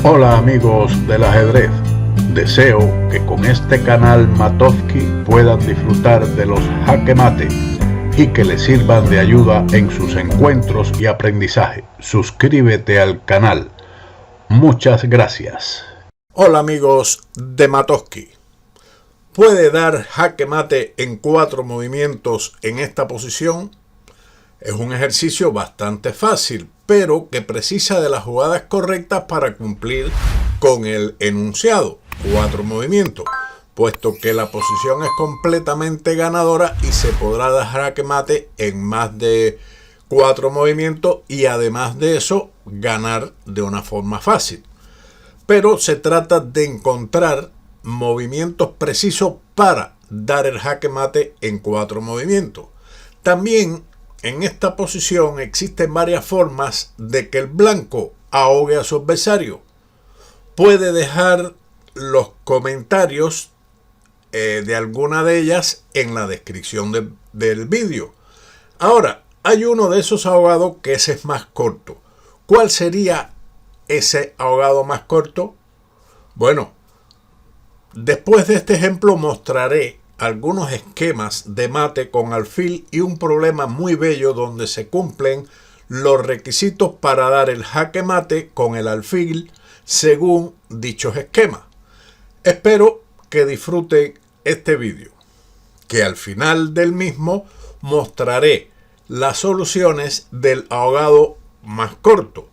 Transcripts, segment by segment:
Hola amigos del ajedrez, deseo que con este canal Matovsky puedan disfrutar de los jaque mate y que les sirvan de ayuda en sus encuentros y aprendizaje. Suscríbete al canal. Muchas gracias. Hola amigos de Matovsky. ¿Puede dar jaque mate en 4 movimientos en esta posición? Es un ejercicio bastante fácil, pero que precisa de las jugadas correctas para cumplir con el enunciado, 4 movimientos, puesto que la posición es completamente ganadora y se podrá dar jaque mate en más de 4 movimientos y además de eso ganar de una forma fácil. Pero se trata de encontrar movimientos precisos para dar el jaque mate en 4 movimientos. También en esta posición existen varias formas de que el blanco ahogue a su adversario. Puede dejar los comentarios de alguna de ellas en la descripción del vídeo. Ahora, hay uno de esos ahogados que ese es más corto. ¿Cuál sería ese ahogado más corto? Bueno, después de este ejemplo mostraré algunos esquemas de mate con alfil y un problema muy bello donde se cumplen los requisitos para dar el jaque mate con el alfil según dichos esquemas. Espero que disfruten este vídeo, que al final del mismo mostraré las soluciones del ahogado más corto.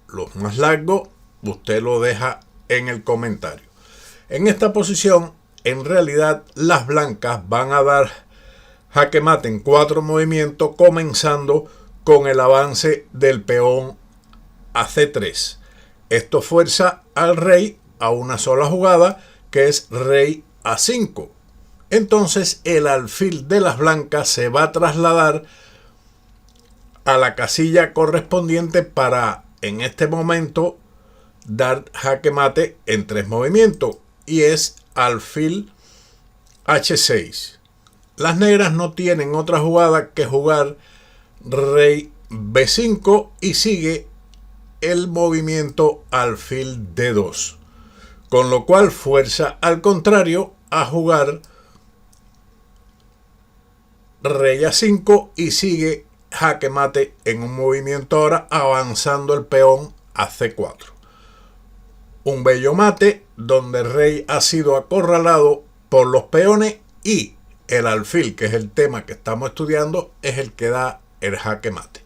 Los más largos usted lo deja en el comentario. En esta posición, en realidad, las blancas van a dar jaque mate en 4 movimientos, comenzando con el avance del peón a C3. Esto fuerza al rey a una sola jugada, que es rey a 5. Entonces, el alfil de las blancas se va a trasladar a la casilla correspondiente para, en este momento, dar jaque mate en 3 movimientos, y es alfil H6. Las negras no tienen otra jugada que jugar rey B5 y sigue el movimiento alfil D2, con lo cual fuerza al contrario a jugar rey A5 y sigue jaque mate en un movimiento ahora avanzando el peón a C4. Un bello mate donde el rey ha sido acorralado por los peones y el alfil, que es el tema que estamos estudiando, es el que da el jaque mate.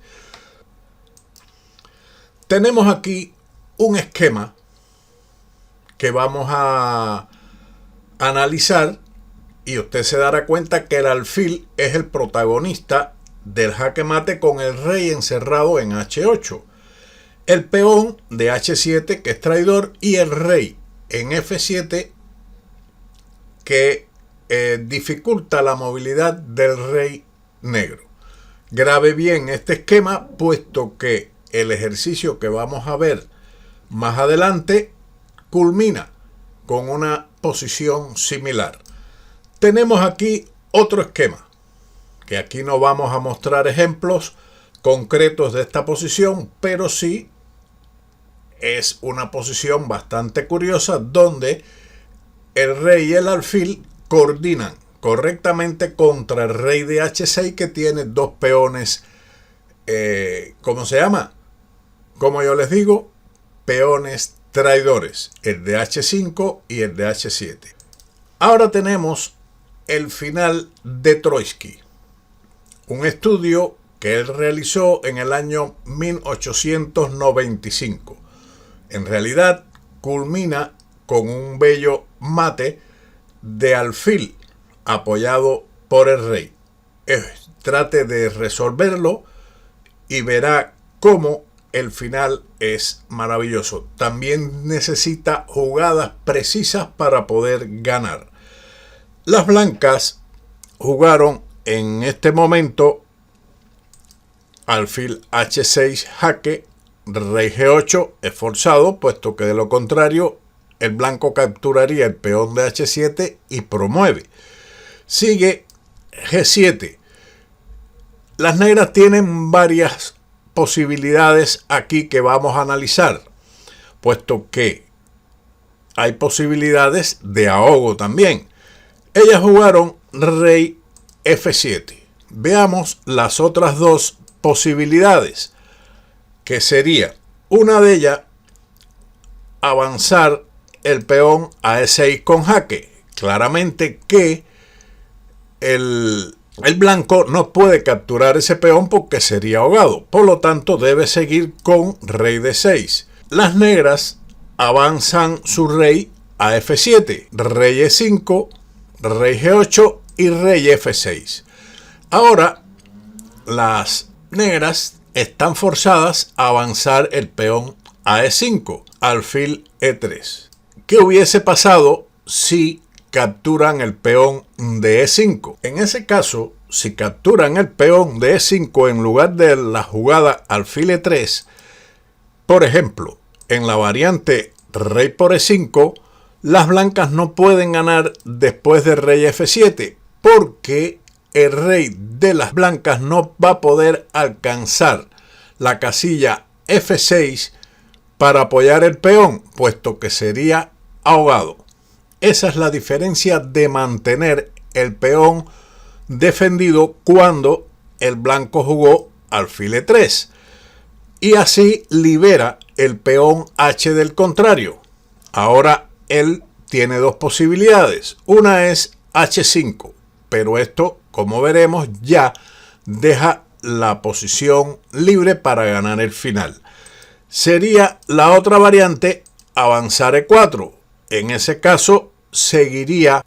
Tenemos aquí un esquema que vamos a analizar y usted se dará cuenta que el alfil es el protagonista del jaque mate con el rey encerrado en H8. El peón de H7, que es traidor, y el rey en F7, que dificulta la movilidad del rey negro. Grabe bien este esquema, puesto que el ejercicio que vamos a ver más adelante culmina con una posición similar. Tenemos aquí otro esquema, que aquí no vamos a mostrar ejemplos concretos de esta posición, pero sí es una posición bastante curiosa donde el rey y el alfil coordinan correctamente contra el rey de H6, que tiene 2 peones, ¿cómo se llama? Como yo les digo, peones traidores, el de H5 y el de H7. Ahora tenemos el final de Troitsky, un estudio que él realizó en el año 1895. En realidad culmina con un bello mate de alfil apoyado por el rey. Trate de resolverlo y verá cómo el final es maravilloso. También necesita jugadas precisas para poder ganar. Las blancas jugaron en este momento alfil H6 jaque, rey G8 es forzado, puesto que de lo contrario el blanco capturaría el peón de H7 y promueve. Sigue G7. Las negras tienen varias posibilidades aquí que vamos a analizar, puesto que hay posibilidades de ahogo también. Ellas jugaron rey F7. Veamos las otras dos posibilidades, que sería una de ellas avanzar el peón a E6 con jaque. Claramente que el blanco no puede capturar ese peón porque sería ahogado, por lo tanto debe seguir con rey D6. Las negras avanzan su rey a F7, rey E5, rey G8 y rey F6. Ahora las negras están forzadas a avanzar el peón a E5, alfil E3. ¿Qué hubiese pasado si capturan el peón de E5? En ese caso, si capturan el peón de E5 en lugar de la jugada alfil E3, por ejemplo, en la variante rey por E5, las blancas no pueden ganar después de rey F7, porque el rey de las blancas no va a poder alcanzar la casilla F6 para apoyar el peón, puesto que sería ahogado. Esa es la diferencia de mantener el peón defendido cuando el blanco jugó alfil E3. Y así libera el peón H del contrario. Ahora él tiene dos posibilidades. Una es H5, pero esto, como veremos, ya deja la posición libre para ganar el final. Sería la otra variante avanzar E4. En ese caso seguiría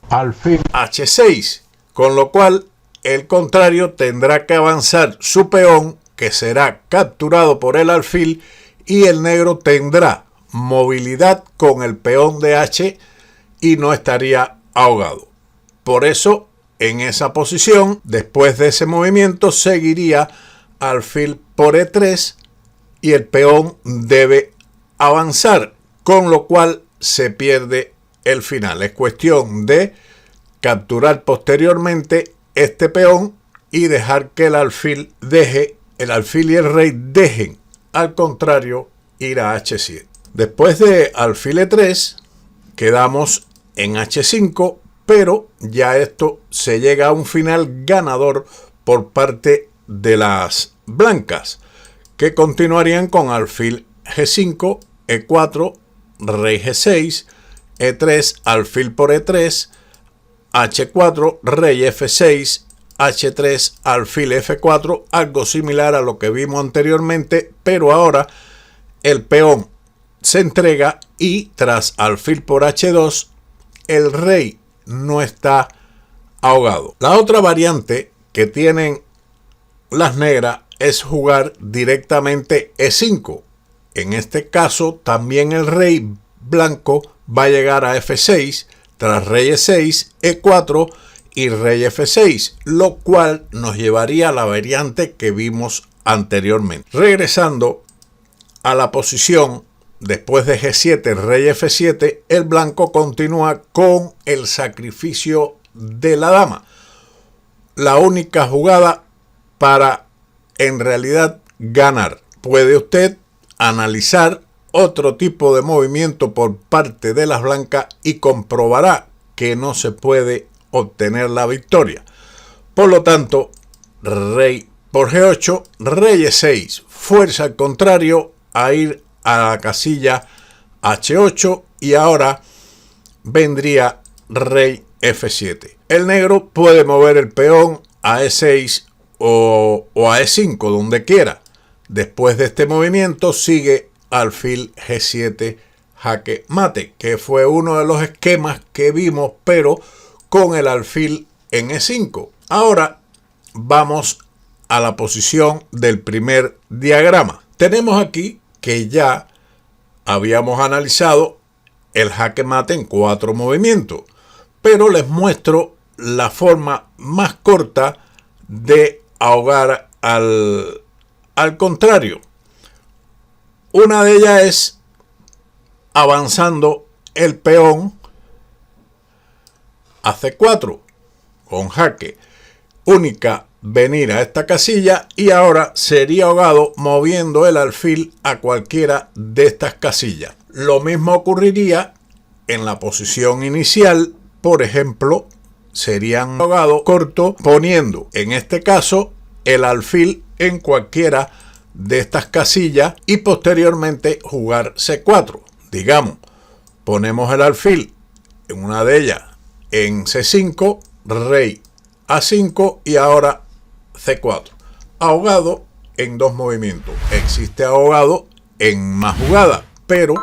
alfil H6, con lo cual el contrario tendrá que avanzar su peón, que será capturado por el alfil, y el negro tendrá movilidad con el peón de H y no estaría ahogado. Por eso, en esa posición, después de ese movimiento, seguiría alfil por E3 y el peón debe avanzar, con lo cual se pierde el final. Es cuestión de capturar posteriormente este peón y dejar que el alfil y el rey dejen, al contrario, ir a H7. Después de alfil E3 quedamos en H5, pero ya esto se llega a un final ganador por parte de las blancas, que continuarían con alfil G5, E4, rey G6, E3, alfil por E3, H4, rey F6, H3, alfil F4, algo similar a lo que vimos anteriormente, pero ahora el peón se entrega y tras alfil por H2, el rey no está ahogado. La otra variante que tienen las negras es jugar directamente E5. En este caso, también el rey blanco va a llegar a F6, tras rey E6, E4 y rey F6, lo cual nos llevaría a la variante que vimos anteriormente. Regresando a la posición, después de G7, rey F7, el blanco continúa con el sacrificio de la dama. La única jugada para, en realidad, ganar. Puede usted analizar otro tipo de movimiento por parte de las blancas y comprobará que no se puede obtener la victoria. Por lo tanto, rey por G8, rey E6, fuerza al contrario a ir a la casilla H8 y ahora vendría rey F7. El negro puede mover el peón a E6 o a E5, donde quiera. Después de este movimiento sigue alfil G7 jaque mate, que fue uno de los esquemas que vimos, pero con el alfil en E5. Ahora vamos a la posición del primer diagrama. Tenemos aquí que ya habíamos analizado el jaque mate en 4 movimientos, pero les muestro la forma más corta de ahogar al contrario. Una de ellas es avanzando el peón a C4 con jaque. Única venir a esta casilla y ahora sería ahogado moviendo el alfil a cualquiera de estas casillas. Lo mismo ocurriría en la posición inicial, por ejemplo, serían ahogado corto poniendo, en este caso, el alfil en cualquiera de estas casillas y posteriormente jugar C4. Digamos, ponemos el alfil en una de ellas en C5, rey A5 y ahora C4. Ahogado en 2 movimientos. Existe ahogado en más jugadas, pero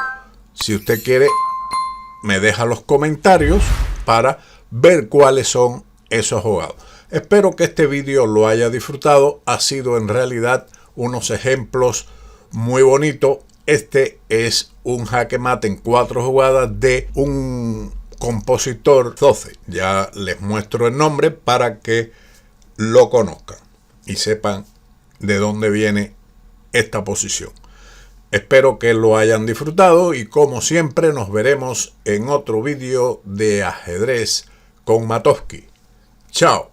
si usted quiere me deja los comentarios para ver cuáles son esos ahogados. Espero que este vídeo lo haya disfrutado. Ha sido en realidad unos ejemplos muy bonitos. Este es un jaque mate en 4 jugadas de un compositor 12. Ya les muestro el nombre para que lo conozcan y sepan de dónde viene esta posición. Espero que lo hayan disfrutado y como siempre nos veremos en otro vídeo de ajedrez con Matovsky. Chao.